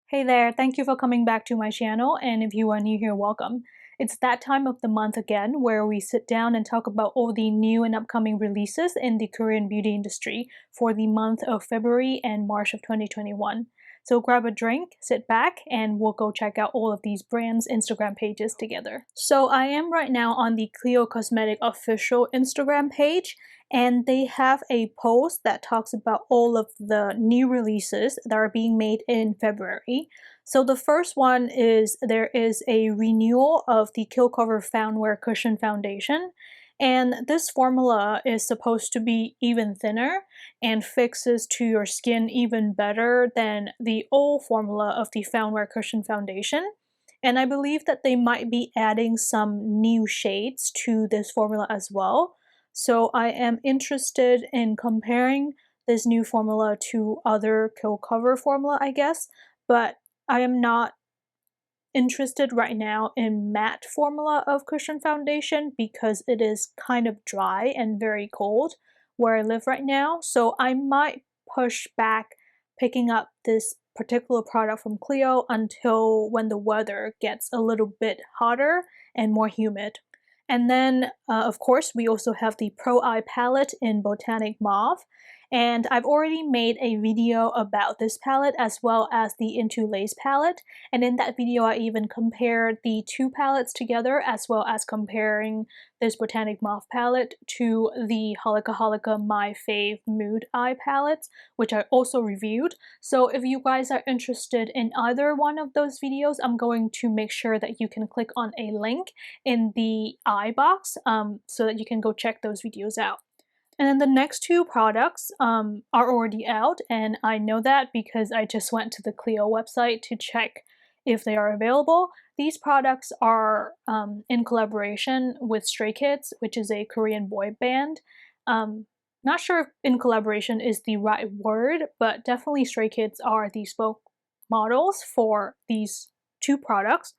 Hey there, thank you for coming back to my channel, and if you are new here, welcome. It's that time of the month again where we sit down and talk about all the new and upcoming releases in the Korean beauty industry for the month of February and March of 2021. So grab a drink, sit back, and we'll go check out all of these brands' Instagram pages together. So I am right now on the 𝐬𝐭 Cosmetic official Instagram page, and they have a post that talks about all of the new releases that are being made in February. So the first one is there is a renewal of the Kill Cover Foundwear Cushion Foundation, and this formula is supposed to be even thinner and fixes to your skin even better than the old formula of the Foundwear Cushion Foundation. And I believe that they might be adding some new shades to this formula as well. So I am interested in comparing this new formula to other Kill Cover formula, I guess, but I am not interested right now in matte formula of cushion foundation because it is kind of dry and very cold where I live right now. So I might push back picking up this particular product from 𝐬𝐭 until when the weather gets a little bit hotter and more humid. And then, of course, we also have the Pro Eye palette in Botanic Mauve. And I've already made a video about this palette as well as the Into Lace palette. And in that video, I even compared the two palettes together as well as comparing this Botanic Mauve palette to the 𝐓𝐢𝐦𝐞 My Fave Mood Eye palettes, which I also reviewed. So if you guys are interested in either one of those videos, I'm going to make sure that you can click on a link in the I box so that you can go check those videos out. And then the next two products are already out, and I know that because I just went to the 𝐬𝐭 website to check if they are available. These products are in collaboration with Stray Kids, which is a Korean boy band. Not sure if in collaboration is the right word, but definitely Stray Kids are the spokesmodels for these two products.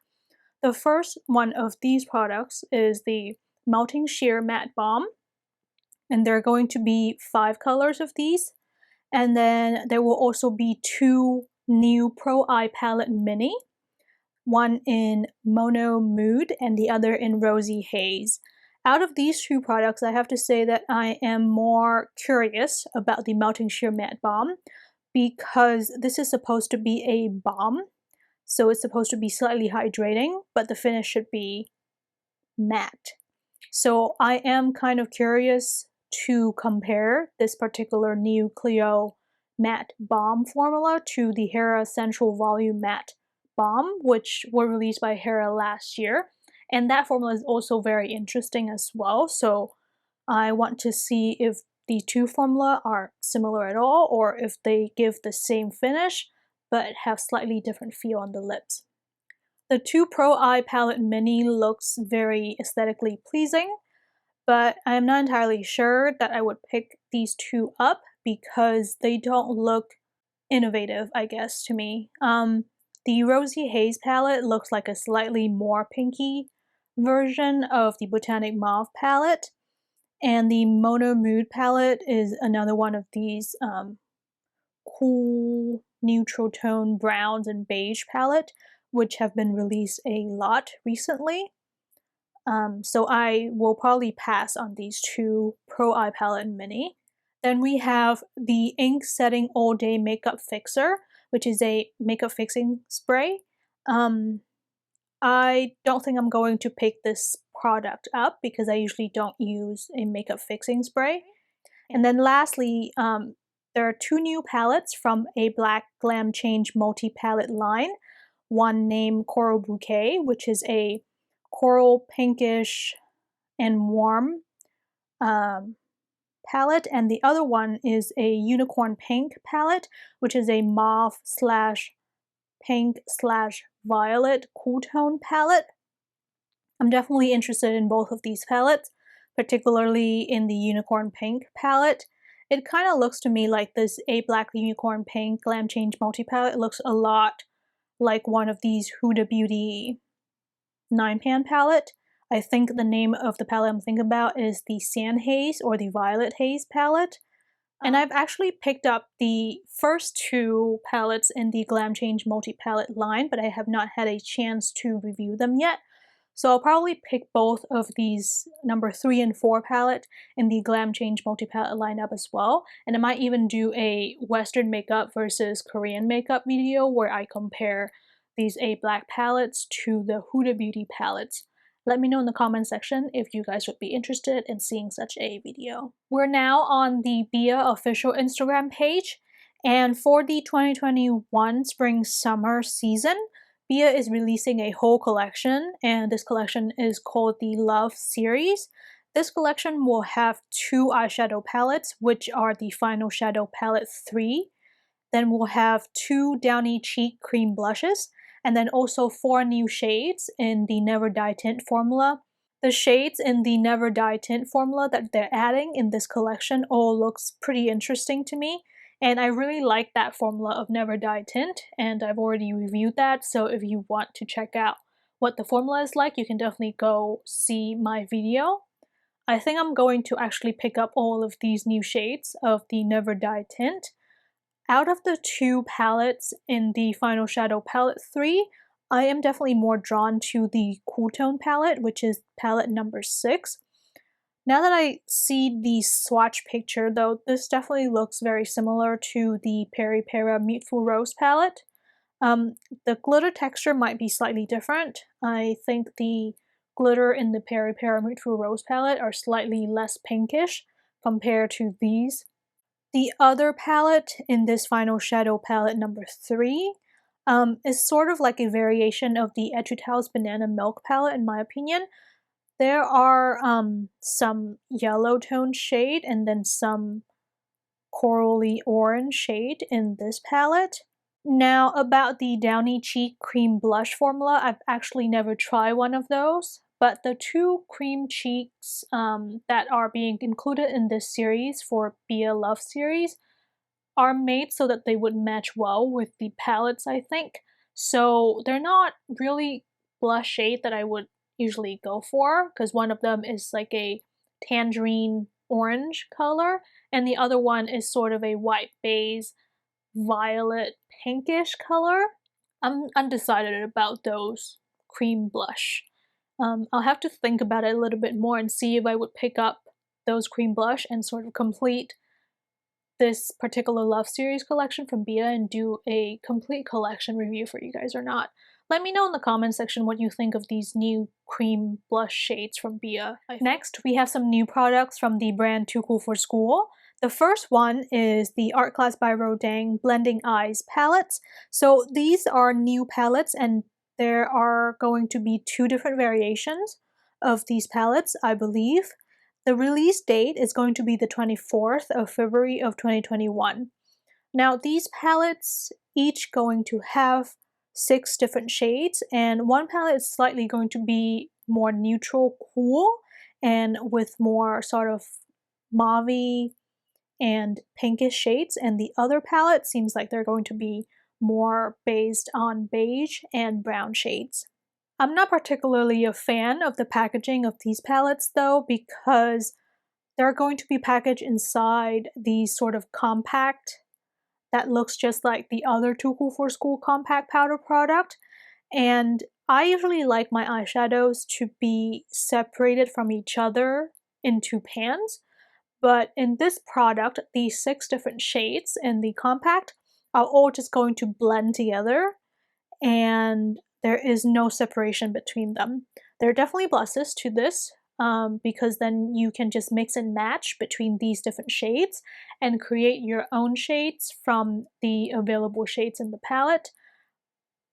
The first one of these products is the Melting Sheer Matte Balm, and there are going to be 5 colors of these. And then there will also be 2 new Pro Eye Palette Mini, one in Mono Mood and the other in Rosy Haze. Out of these 2 products, I have to say that I am more curious about the Melting Sheer Matte Balm because this is supposed to be a balm. So it's supposed to be slightly hydrating, but the finish should be matte. So I am kind of curious to compare this particular new 𝐬𝐭 matte balm formula to the 𝐬𝐻ERA Central Volume Matte Balm, which were released by 𝐬𝐻ERA last year. And that formula is also very interesting as well. So I want to see if the two formula are similar at all, or if they give the same finish but have slightly different feel on the lips. The 2 Pro Eye Palette Mini looks very aesthetically pleasing, but I'm not entirely sure that I would pick these 2 up because they don't look innovative, I guess, to me. The Rosy Haze palette looks like a slightly more pinky version of the Botanic Mauve palette, and the Mono Mood palette is another one of these cool neutral tone browns and beige palette, which have been released a lot recently. So I will probably pass on these 2 Pro Eye Palette Mini. Then we have the Ink Setting All Day Makeup Fixer, which is a makeup fixing spray. I don't think I'm going to pick this product up because I usually don't use a makeup fixing spray. And then lastly, there are 2 new palettes from a Black Glam Change multi-palette line. One named Coral Bouquet, which is a coral pinkish and warm palette, and the other one is a Unicorn Pink palette, which is a mauve slash pink slash violet cool tone palette. I'm definitely interested in both of these palettes, particularly in the Unicorn Pink palette. It kind of looks to me like this A Black Unicorn Pink Glam Change multi-palette. It looks a lot like one of these Huda Beauty 9-pan palette. I think the name of the palette I'm thinking about is the Sand Haze or the Violet Haze palette. And I've actually picked up the first two palettes in the 𝐓𝐤𝐦𝐞 multi-palette line, but I have not had a chance to review them yet. So I'll probably pick both of these number 3 and 4 palette in the 𝐓𝐤𝐴 multi-palette lineup as well. And I might even do a Western makeup versus Korean makeup video where I compare these black palettes to the Huda Beauty palettes. Let me know in the comment section if you guys would be interested in seeing such a video. We're now on the 𝐵IA official Instagram page, and for the 2021 spring-summer season, 𝐵IA is releasing a whole collection, and this collection is called the Love series. This collection will have 2 eyeshadow palettes, which are the Final Shadow Palette 3. Then we'll have 2 Downy Cheek cream blushes, and then also 4 new shades in the Never Die Tint formula. The shades in the Never Die Tint formula that they're adding in this collection all looks pretty interesting to me. And I really like that formula of Never Die Tint, and I've already reviewed that, so if you want to check out what the formula is like, you can definitely go see my video. I think I'm going to actually pick up all of these new shades of the Never Die Tint. Out of the 2 palettes in the Final Shadow Palette 3, I am definitely more drawn to the Cool Tone palette, which is palette number 6. Now that I see the swatch picture though, this definitely looks very similar to the Peri Pera Beautiful Rose palette. The glitter texture might be slightly different. I think the glitter in the Peri Pera Beautiful Rose palette are slightly less pinkish compared to these. The other palette in this Final Shadow palette number 3 is sort of like a variation of the 𝐓𝐢𝐻𝐈 Banana Milk palette in my opinion. There are some yellow tone shade and then some corally orange shade in this palette. Now about the Downy Cheek Cream Blush formula, I've actually never tried one of those, but the 2 cream cheeks that are being included in this series for 𝐵IA Love series are made so that they would match well with the palettes, I think. So they're not really blush shade that I would usually go for, because one of them is like a tangerine orange color and the other one is sort of a white beige violet pinkish color. I'm undecided about those cream blush. I'll have to think about it a little bit more and see if I would pick up those cream blush and sort of complete this particular Love series collection from 𝐵IA and do a complete collection review for you guys or not. Let me know in the comment section what you think of these new cream blush shades from 𝐵IA. Next, we have some new products from the brand Too Cool for School. The first one is the Art Class by Rodin Blending Eyes palettes. So these are new palettes and there are going to be 2 different variations of these palettes, I believe. The release date is going to be the 24th of February of 2021. Now these palettes each going to have 6 different shades, and one palette is slightly going to be more neutral cool and with more sort of mauve and pinkish shades, and the other palette seems like they're going to be more based on beige and brown shades. I'm not particularly a fan of the packaging of these palettes though, because they're going to be packaged inside these sort of compact that looks just like the other Too Cool for School compact powder product, and I usually like my eyeshadows to be separated from each other into pans, but in this product, the 6 different shades in the compact are all just going to blend together and there is no separation between them. There are definitely pluses to this because then you can just mix and match between these different shades and create your own shades from the available shades in the palette.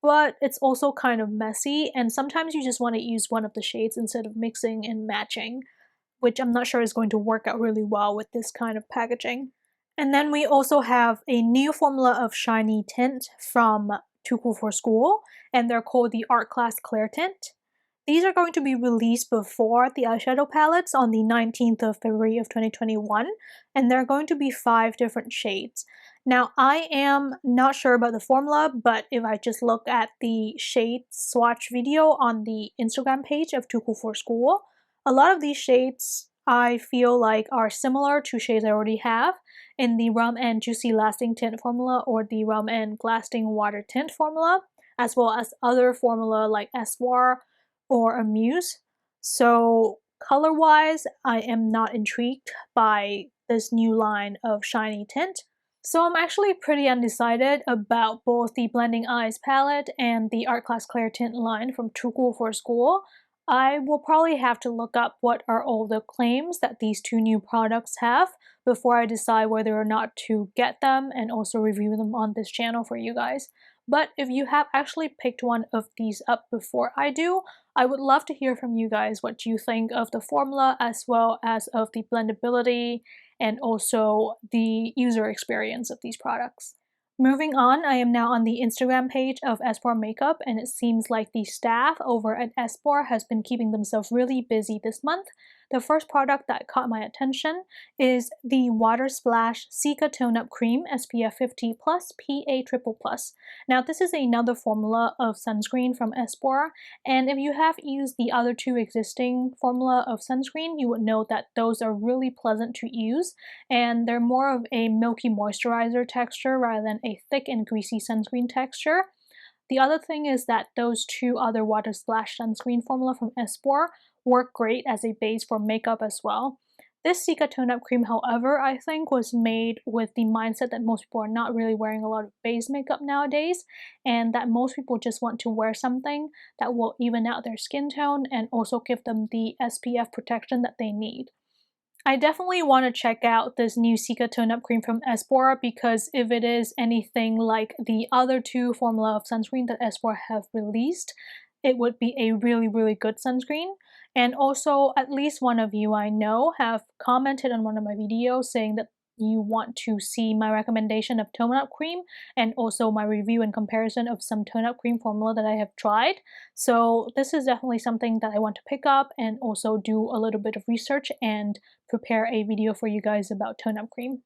But it's also kind of messy and sometimes you just want to use one of the shades instead of mixing and matching, which I'm not sure is going to work out really well with this kind of packaging. And then we also have a new formula of shiny tint from Too Cool for School, and they're called the Art Class Clear Tint. These are going to be released before the eyeshadow palettes on the 19th of February of 2021, and they're going to be 5 different shades. Now, I am not sure about the formula, but if I just look at the shade swatch video on the Instagram page of Too Cool for School, a lot of these shades I feel like are similar to shades I already have in the 𝐓𝐤𝐸 Juicy Lasting Tint formula or the 𝐓𝐤𝐸 Lasting Water Tint formula, as well as other formula like 𝐓𝐢𝐬𝐦𝐞 or 𝐓𝐢𝐦𝐞. So color-wise, I am not intrigued by this new line of shiny tint. So I'm actually pretty undecided about both the Blending Eyes palette and the Art Class Clear Tint line from Too Cool for School. I will probably have to look up what are all the claims that these two new products have before I decide whether or not to get them and also review them on this channel for you guys. But if you have actually picked one of these up before I do, I would love to hear from you guys what you think of the formula as well as of the blendability and also the user experience of these products. Moving on, I am now on the Instagram page of 𝐓𝐻OR Makeup, and it seems like the staff over at 𝐓𝐻OR has been keeping themselves really busy this month. The first product that caught my attention is the Water Splash Cica Tone Up Cream SPF 50+, PA+++. Now this is another formula of sunscreen from 𝐓𝐻OR, and if you have used the other two existing formula of sunscreen, you would know that those are really pleasant to use, and they're more of a milky moisturizer texture rather than a thick and greasy sunscreen texture. The other thing is that those two other Water Splash sunscreen formula from 𝐓𝐻OR work great as a base for makeup as well. This Cica Tone Up Cream, however, I think was made with the mindset that most people are not really wearing a lot of base makeup nowadays, and that most people just want to wear something that will even out their skin tone and also give them the SPF protection that they need. I definitely want to check out this new Cica Tone Up Cream from 𝐓𝐻OR because if it is anything like the other two formula of sunscreen that 𝐓𝐻OR have released, it would be a really good sunscreen. And also, at least one of you I know have commented on one of my videos saying that you want to see my recommendation of tone up cream and also my review and comparison of some tone up cream formula that I have tried. So this is definitely something that I want to pick up and also do a little bit of research and prepare a video for you guys about tone up cream.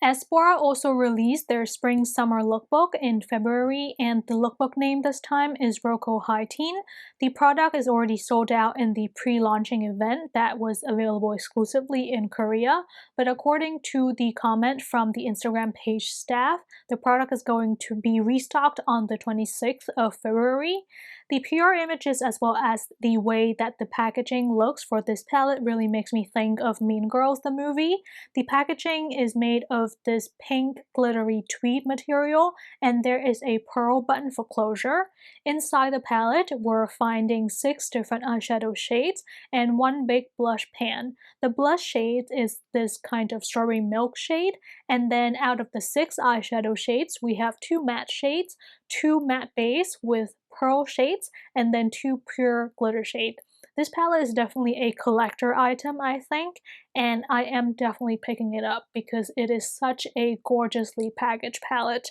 𝐓𝐻OR also released their Spring Summer Lookbook in February, and the lookbook name this time is Roko High Teen. The product is already sold out in the pre-launching event that was available exclusively in Korea, but according to the comment from the Instagram page staff, the product is going to be restocked on the 26th of February. The PR images as well as the way that the packaging looks for this palette really makes me think of Mean Girls the movie. The packaging is made of this pink glittery tweed material, and there is a pearl button for closure. Inside the palette, we're finding 6 different eyeshadow shades and one big blush pan. The blush shade is this kind of strawberry milk shade, and then out of the 6 eyeshadow shades, we have 2 matte shades, 2 matte base with pearl shades, and then 2 pure glitter shade. This palette is definitely a collector item, I think, and I am definitely picking it up because it is such a gorgeously packaged palette.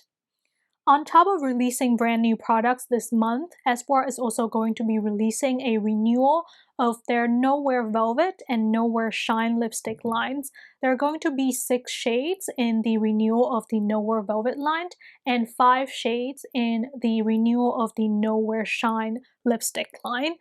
On top of releasing brand new products this month, 𝐓𝐻OR is also going to be releasing a renewal of their Nowhere Velvet and Nowhere Shine lipstick lines. There are going to be 6 shades in the renewal of the Nowhere Velvet line and 5 shades in the renewal of the Nowhere Shine lipstick line.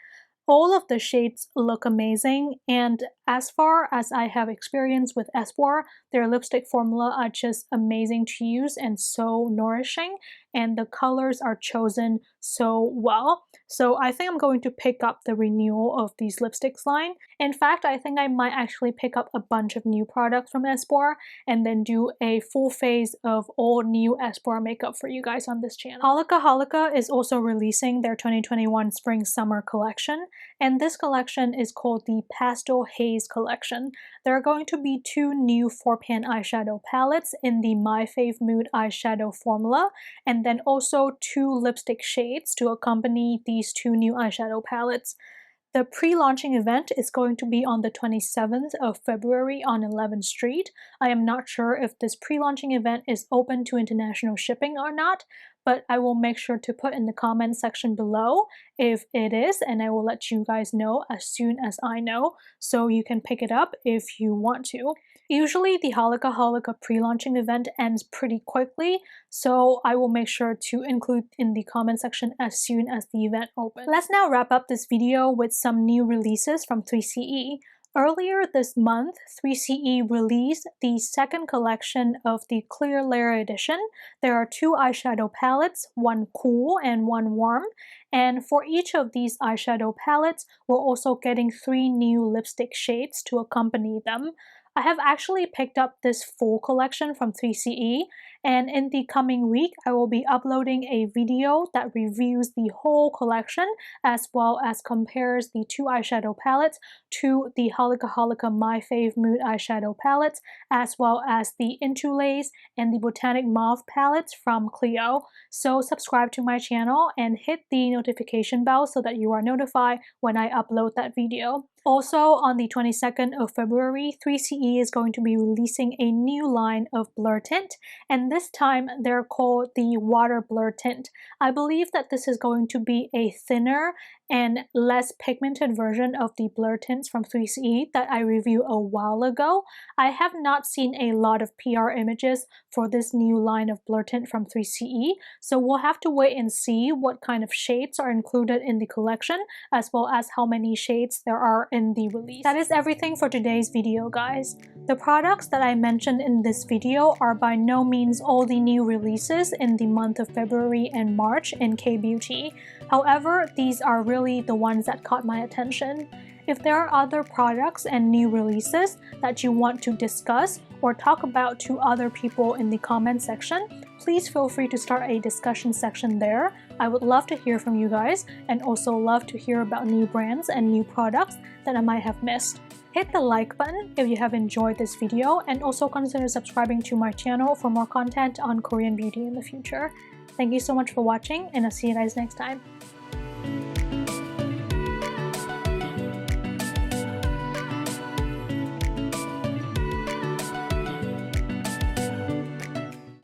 All of the shades look amazing, and as far as I have experience with 𝐓𝐻OR, their lipstick formula are just amazing to use and so nourishing, and the colors are chosen so well. So I think I'm going to pick up the renewal of these lipsticks line. In fact, I think I might actually pick up a bunch of new products from 𝐓𝐻OR and then do a full phase of all new 𝐓𝐻OR makeup for you guys on this channel. 𝐬𝐿𝐴 is also releasing their 2021 Spring Summer collection, and this collection is called the Pastel Haze collection. There are going to be 2 new 4-pan eyeshadow palettes in the My Fave Mood eyeshadow formula, and then also 2 lipstick shades to accompany these 2 new eyeshadow palettes. The pre-launching event is going to be on the 27th of February on 11th Street. I am not sure if this pre-launching event is open to international shipping or not, but I will make sure to put in the comment section below if it is, and I will let you guys know as soon as I know, so you can pick it up if you want to. Usually the 𝐬𝐿A pre-launching event ends pretty quickly, so I will make sure to include in the comment section as soon as the event opens. Let's now wrap up this video with some new releases from 3CE. Earlier this month, 3CE released the second collection of the Clear Layer Edition. There are two eyeshadow palettes, one cool and one warm. And for each of these eyeshadow palettes, we're also getting 3 new lipstick shades to accompany them. I have actually picked up this full collection from 3CE, and in the coming week, I will be uploading a video that reviews the whole collection as well as compares the two eyeshadow palettes to the 𝐓𝐢𝐦𝐞 My Fave Mood eyeshadow palettes, as well as the Interlace and the Botanic Mauve palettes from 𝐓𝐢𝐦𝐞. So subscribe to my channel and hit the notification bell so that you are notified when I upload that video. Also, on the 22nd of February, 3CE is going to be releasing a new line of blur tint, and this time they're called the Water Blur Tint. I believe that this is going to be a thinner and less pigmented version of the blur tints from 3CE that I reviewed a while ago. I have not seen a lot of PR images for this new line of blur tint from 3CE, so we'll have to wait and see what kind of shades are included in the collection, as well as how many shades there are in the release. That is everything for today's video, guys. The products that I mentioned in this video are by no means all the new releases in the month of February and March in K-beauty. However, these are really the ones that caught my attention. If there are other products and new releases that you want to discuss or talk about to other people in the comment section, please feel free to start a discussion section there. I would love to hear from you guys and also love to hear about new brands and new products that I might have missed. Hit the like button if you have enjoyed this video, and also consider subscribing to my channel for more content on Korean beauty in the future. Thank you so much for watching, and I'll see you guys next time.